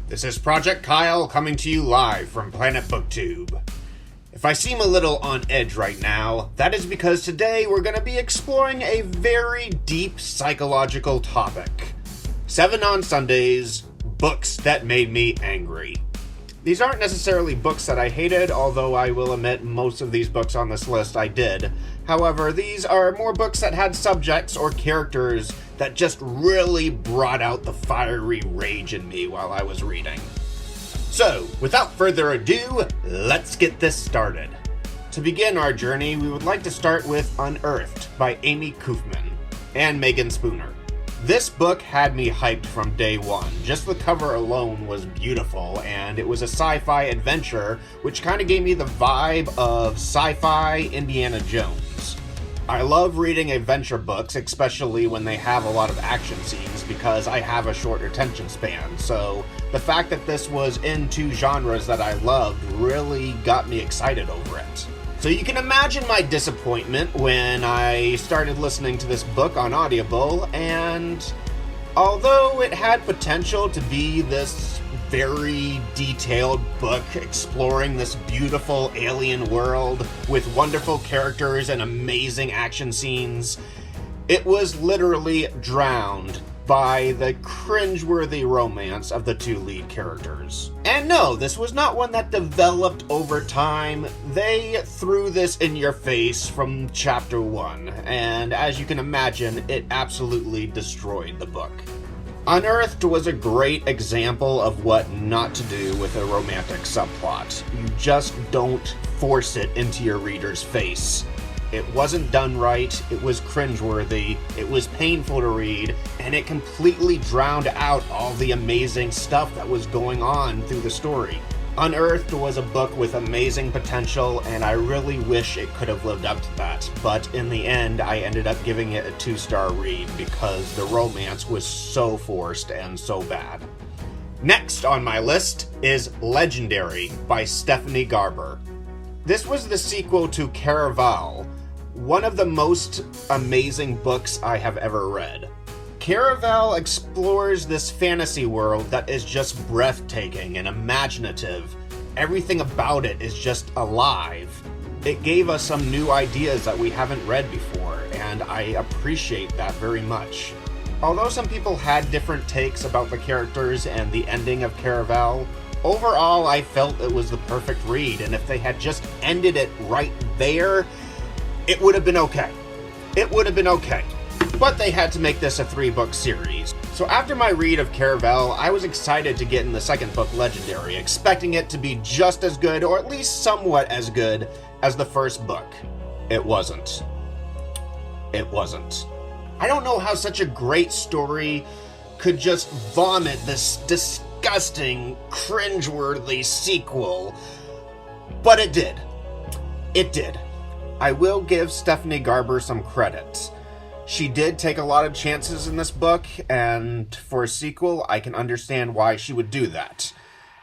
This is Project Kyle coming to you live from Planet BookTube. If I seem a little on edge right now, that is because today we're going to be exploring a very deep psychological topic. 7 on Sundays, books that made me angry. These aren't necessarily books that I hated, although I will admit most of these books on this list I did. However, these are more books that had subjects or characters that just really brought out the fiery rage in me while I was reading. So, without further ado, let's get this started. To begin our journey, we would like to start with Unearthed by Amy Kaufman and Megan Spooner. This book had me hyped from day one. Just the cover alone was beautiful, and it was a sci-fi adventure, which kind of gave me the vibe of sci-fi Indiana Jones. I love reading adventure books, especially when they have a lot of action scenes, because I have a short attention span, so the fact that this was in 2 genres that I loved really got me excited over it. So you can imagine my disappointment when I started listening to this book on Audible, and although it had potential to be this very detailed book exploring this beautiful alien world with wonderful characters and amazing action scenes, it was literally drowned by the cringeworthy romance of the 2 lead characters. And no, this was not one that developed over time. They threw this in your face from chapter 1, and as you can imagine, it absolutely destroyed the book. Unearthed was a great example of what not to do with a romantic subplot. You just don't force it into your reader's face. It wasn't done right, it was cringeworthy, it was painful to read, and it completely drowned out all the amazing stuff that was going on through the story. Unearthed was a book with amazing potential, and I really wish it could have lived up to that, but in the end, I ended up giving it a 2-star read because the romance was so forced and so bad. Next on my list is Legendary by Stephanie Garber. This was the sequel to Caraval, one of the most amazing books I have ever read. Caraval explores this fantasy world that is just breathtaking and imaginative. Everything about it is just alive. It gave us some new ideas that we haven't read before, and I appreciate that very much. Although some people had different takes about the characters and the ending of Caraval, overall I felt it was the perfect read, and if they had just ended it right there, it would have been okay. It would have been okay. But they had to make this a 3-book series. So after my read of Caraval, I was excited to get in the second book, Legendary, expecting it to be just as good, or at least somewhat as good, as the first book. It wasn't. It wasn't. I don't know how such a great story could just vomit this disgusting, cringeworthy sequel, but it did. It did. I will give Stephanie Garber some credit. She did take a lot of chances in this book, and for a sequel, I can understand why she would do that.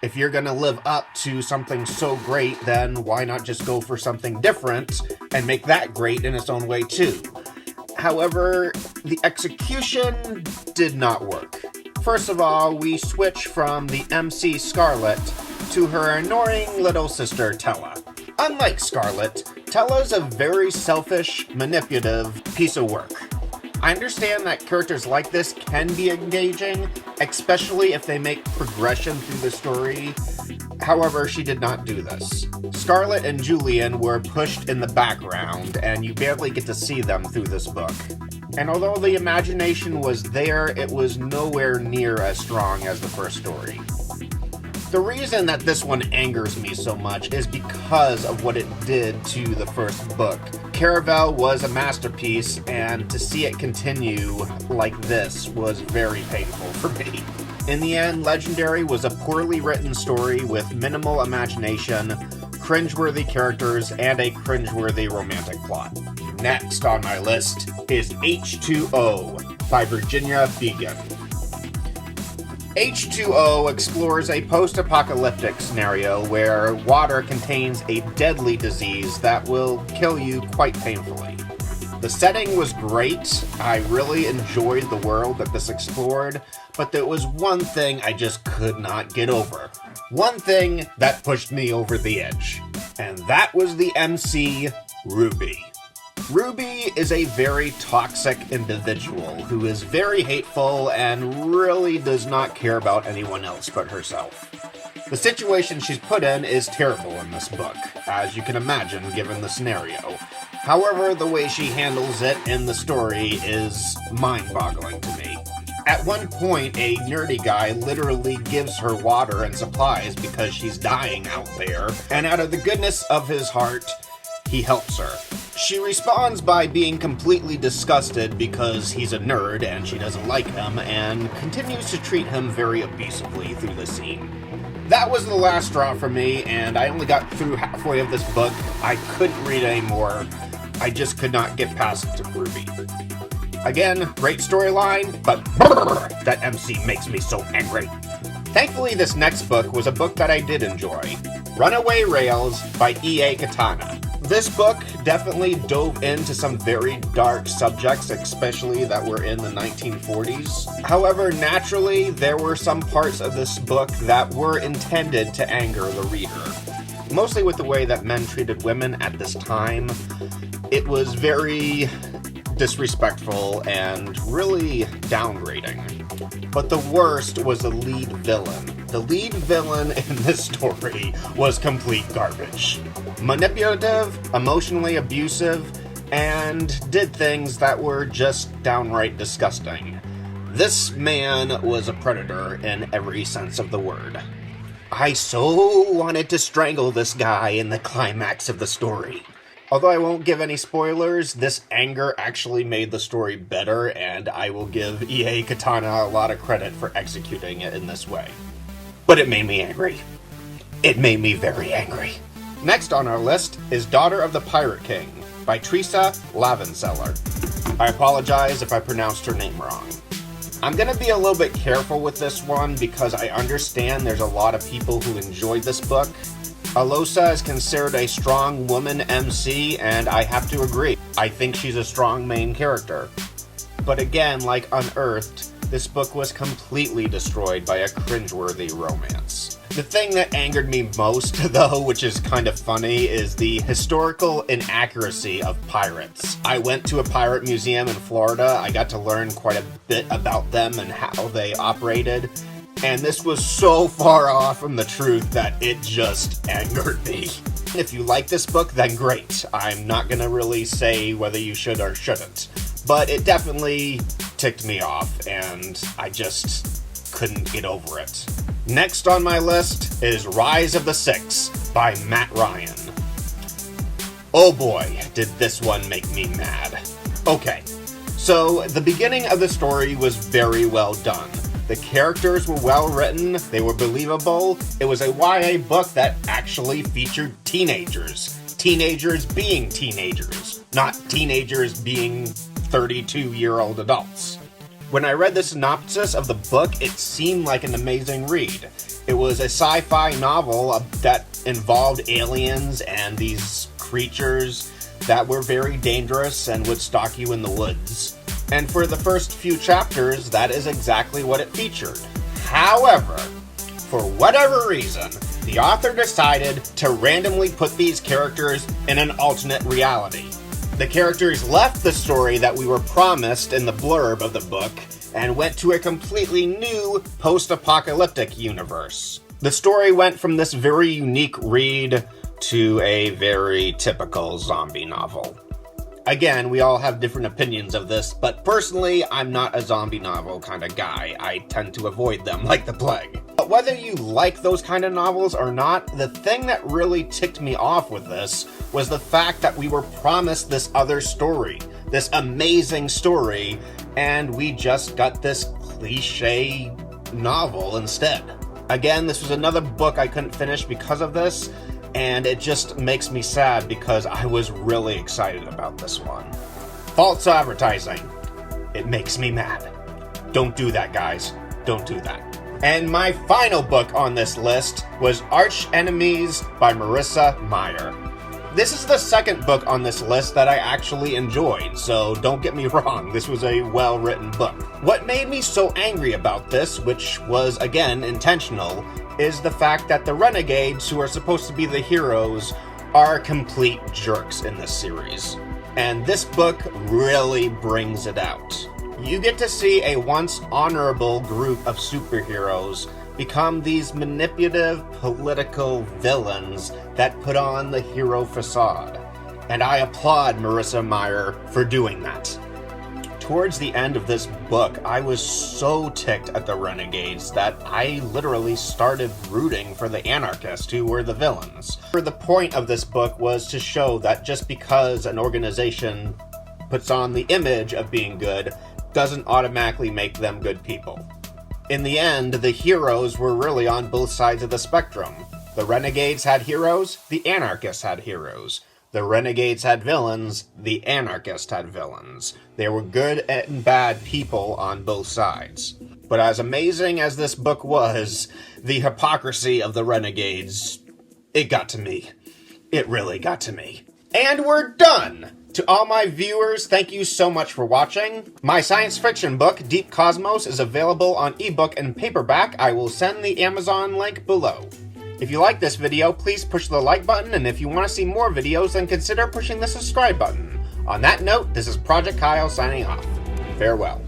If you're gonna live up to something so great, then why not just go for something different and make that great in its own way too? However, the execution did not work. First of all, we switch from the MC Scarlet to her annoying little sister Tella. Unlike Scarlet, Tella's a very selfish, manipulative piece of work. I understand that characters like this can be engaging, especially if they make progression through the story. However, she did not do this. Scarlet and Julian were pushed in the background, and you barely get to see them through this book. And although the imagination was there, it was nowhere near as strong as the first story. The reason that this one angers me so much is because of what it did to the first book. Caraval was a masterpiece, and to see it continue like this was very painful for me. In the end, Legendary was a poorly written story with minimal imagination, cringeworthy characters, and a cringeworthy romantic plot. Next on my list is H2O by Virginia Began. H2O explores a post-apocalyptic scenario where water contains a deadly disease that will kill you quite painfully. The setting was great. I really enjoyed the world that this explored, but there was one thing I just could not get over. One thing that pushed me over the edge, and that was the MC, Ruby. Ruby is a very toxic individual who is very hateful and really does not care about anyone else but herself. The situation she's put in is terrible in this book, as you can imagine given the scenario. However, the way she handles it in the story is mind-boggling to me. At one point, a nerdy guy literally gives her water and supplies because she's dying out there, and out of the goodness of his heart, he helps her. She responds by being completely disgusted because he's a nerd and she doesn't like him, and continues to treat him very abusively through the scene. That was the last straw for me, and I only got through halfway of this book. I couldn't read anymore. I just could not get past Ruby. Again, great storyline, but brrr, that MC makes me so angry. Thankfully, this next book was a book that I did enjoy. Runaway Rails by E.A. Katana. This book definitely dove into some very dark subjects, especially that were in the 1940s. However, naturally, there were some parts of this book that were intended to anger the reader. Mostly with the way that men treated women at this time. It was very disrespectful and really downgrading. But the worst was the lead villain. The lead villain in this story was complete garbage. Manipulative, emotionally abusive, and did things that were just downright disgusting. This man was a predator in every sense of the word. I so wanted to strangle this guy in the climax of the story. Although I won't give any spoilers, this anger actually made the story better, and I will give E.A. Katana a lot of credit for executing it in this way. But it made me angry. It made me very angry. Next on our list is Daughter of the Pirate King by Teresa Lavenseller. I apologize if I pronounced her name wrong. I'm going to be a little bit careful with this one because I understand there's a lot of people who enjoyed this book. Alosa is considered a strong woman MC, and I have to agree. I think she's a strong main character. But again, like Unearthed, this book was completely destroyed by a cringeworthy romance. The thing that angered me most, though, which is kind of funny, is the historical inaccuracy of pirates. I went to a pirate museum in Florida. I got to learn quite a bit about them and how they operated. And this was so far off from the truth that it just angered me. If you like this book, then great. I'm not gonna really say whether you should or shouldn't. But it definitely ticked me off, and I just couldn't get over it. Next on my list is Rise of the Six by Matt Ryan. Oh boy, did this one make me mad. Okay, so the beginning of the story was very well done. The characters were well written, they were believable. It was a YA book that actually featured teenagers. Teenagers being teenagers, not teenagers being 32-year-old adults. When I read the synopsis of the book, it seemed like an amazing read. It was a sci-fi novel that involved aliens and these creatures that were very dangerous and would stalk you in the woods. And for the first few chapters, that is exactly what it featured. However, for whatever reason, the author decided to randomly put these characters in an alternate reality. The characters left the story that we were promised in the blurb of the book and went to a completely new post-apocalyptic universe. The story went from this very unique read to a very typical zombie novel. Again, we all have different opinions of this, but personally, I'm not a zombie novel kind of guy. I tend to avoid them like the plague. But whether you like those kind of novels or not, the thing that really ticked me off with this was the fact that we were promised this other story, this amazing story, and we just got this cliche novel instead. Again, this was another book I couldn't finish because of this, and it just makes me sad because I was really excited about this one. False advertising. It makes me mad. Don't do that, guys. Don't do that. And my final book on this list was Arch Enemies by Marissa Meyer. This is the second book on this list that I actually enjoyed, so don't get me wrong, this was a well-written book. What made me so angry about this, which was, again, intentional, is the fact that the renegades, who are supposed to be the heroes, are complete jerks in this series. And this book really brings it out. You get to see a once honorable group of superheroes become these manipulative political villains that put on the hero facade. And I applaud Marissa Meyer for doing that. Towards the end of this book, I was so ticked at the renegades that I literally started rooting for the anarchists who were the villains. The point of this book was to show that just because an organization puts on the image of being good doesn't automatically make them good people. In the end, the heroes were really on both sides of the spectrum. The renegades had heroes, the anarchists had heroes. The renegades had villains, the anarchists had villains. They were good and bad people on both sides. But as amazing as this book was, the hypocrisy of the renegades, it got to me. It really got to me. And we're done! To all my viewers, thank you so much for watching. My science fiction book, Deep Cosmos, is available on ebook and paperback. I will send the Amazon link below. If you like this video, please push the like button, and if you want to see more videos, then consider pushing the subscribe button. On that note, this is Project Kyle signing off. Farewell.